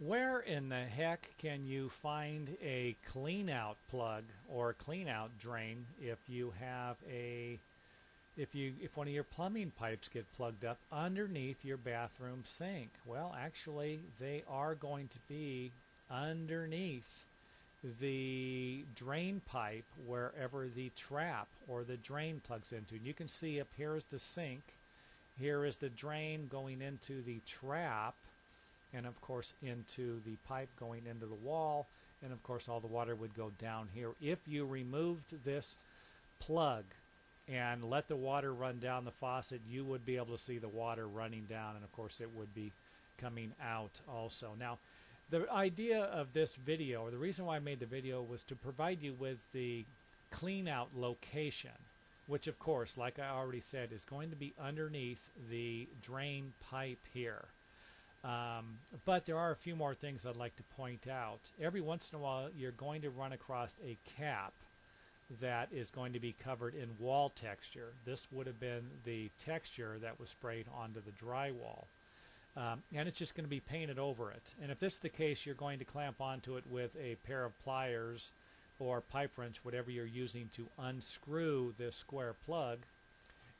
Where in the heck can you find a clean out plug or a clean out drain if you have a if one of your plumbing pipes get plugged up underneath your bathroom sink? Well, actually they are going to be underneath the drain pipe wherever the trap or the drain plugs into. And you can see up here is the sink, here is the drain going into the trap, and of course into the pipe going into the wall, and of course all the water would go down here. If you removed this plug and let the water run down the faucet, you would be able to see the water running down, and of course it would be coming out also. Now, the idea of this video, or the reason why I made the video, was to provide you with the clean out location, which of course, like I already said, is going to be underneath the drain pipe here. But there are a few more things I'd like to point out. Every once in a while you're going to run across a cap that is going to be covered in wall texture. This would have been the texture that was sprayed onto the drywall. And it's just going to be painted over it. And if this is the case, you're going to clamp onto it with a pair of pliers or pipe wrench, whatever you're using to unscrew this square plug.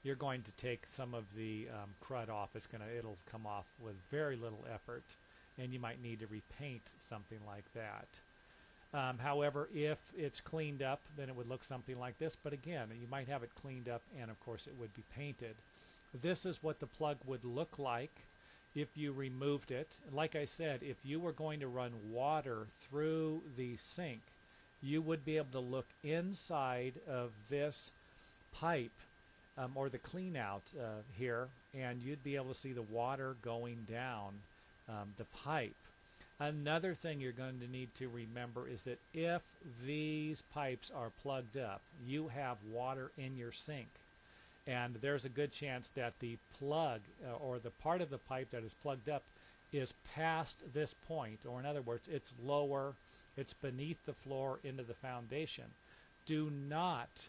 You're going to take some of the crud off. It'll come off with very little effort, and you might need to repaint something like that. However, if it's cleaned up, then it would look something like this. But again, you might have it cleaned up, and of course it would be painted. This is what the plug would look like if you removed it. Like I said, if you were going to run water through the sink, you would be able to look inside of this pipe or the clean out here, and you'd be able to see the water going down the pipe. Another thing you're going to need to remember is that if these pipes are plugged up, you have water in your sink, and there's a good chance that the plug or the part of the pipe that is plugged up is past this point, or in other words, it's lower, it's beneath the floor into the foundation. Do not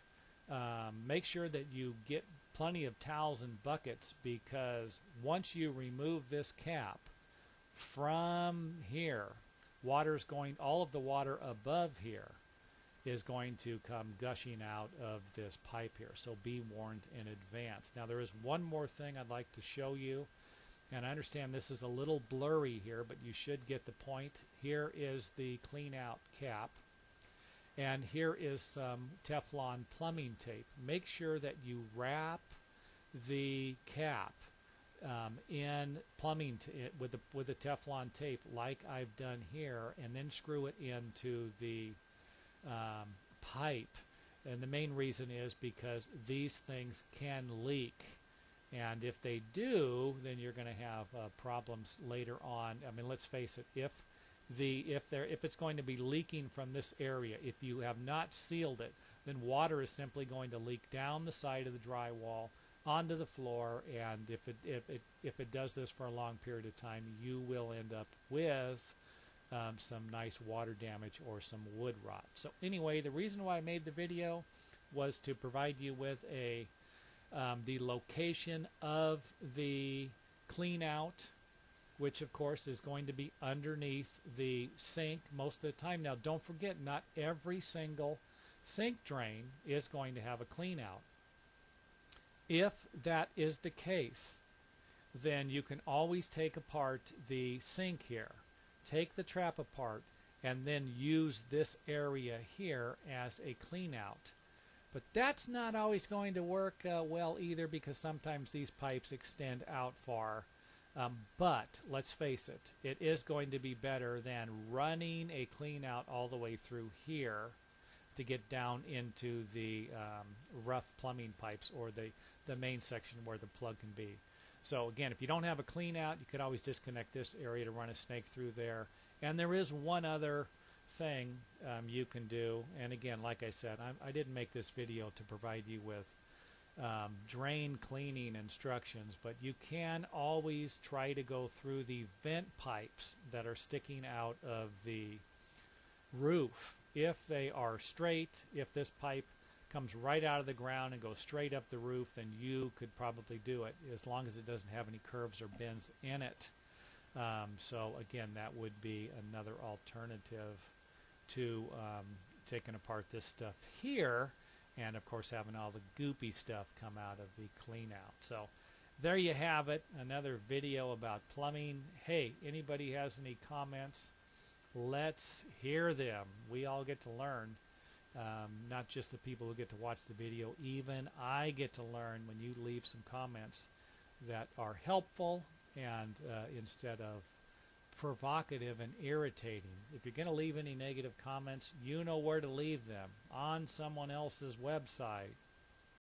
make sure that you get plenty of towels and buckets, because once you remove this cap from here, all of the water above here is going to come gushing out of this pipe here. So be warned in advance. Now there is one more thing I'd like to show you, and I understand this is a little blurry here, but you should get the point. Here is the clean out cap, and here is some Teflon plumbing tape. Make sure that you wrap the cap in plumbing with the Teflon tape like I've done here, and then screw it into the pipe. And the main reason is because these things can leak, and if they do, then you're going to have problems later on. I mean, let's face it, if it's going to be leaking from this area, if you have not sealed it, then water is simply going to leak down the side of the drywall onto the floor, and if it does this for a long period of time, you will end up with some nice water damage or some wood rot. So anyway, the reason why I made the video was to provide you with the location of the clean out, which of course is going to be underneath the sink most of the time. Now don't forget, not every single sink drain is going to have a clean out. If that is the case, then you can always take apart the sink here, take the trap apart, and then use this area here as a clean out. But that's not always going to work well either, because sometimes these pipes extend out far. But let's face it, it is going to be better than running a clean out all the way through here to get down into the rough plumbing pipes or the main section where the plug can be. So again, if you don't have a clean out, you could always disconnect this area to run a snake through there. And there is one other thing you can do, and again, like I said, I didn't make this video to provide you with drain cleaning instructions, but you can always try to go through the vent pipes that are sticking out of the roof. If they are straight, if this pipe comes right out of the ground and goes straight up the roof, then you could probably do it, as long as it doesn't have any curves or bends in it. So again, that would be another alternative to taking apart this stuff here, and of course having all the goopy stuff come out of the clean out. So there you have it, another video about plumbing. Hey, anybody has any comments? Let's hear them. We all get to learn, not just the people who get to watch the video. Even I get to learn when you leave some comments that are helpful and instead of provocative and irritating. If you're going to leave any negative comments, you know where to leave them, on someone else's website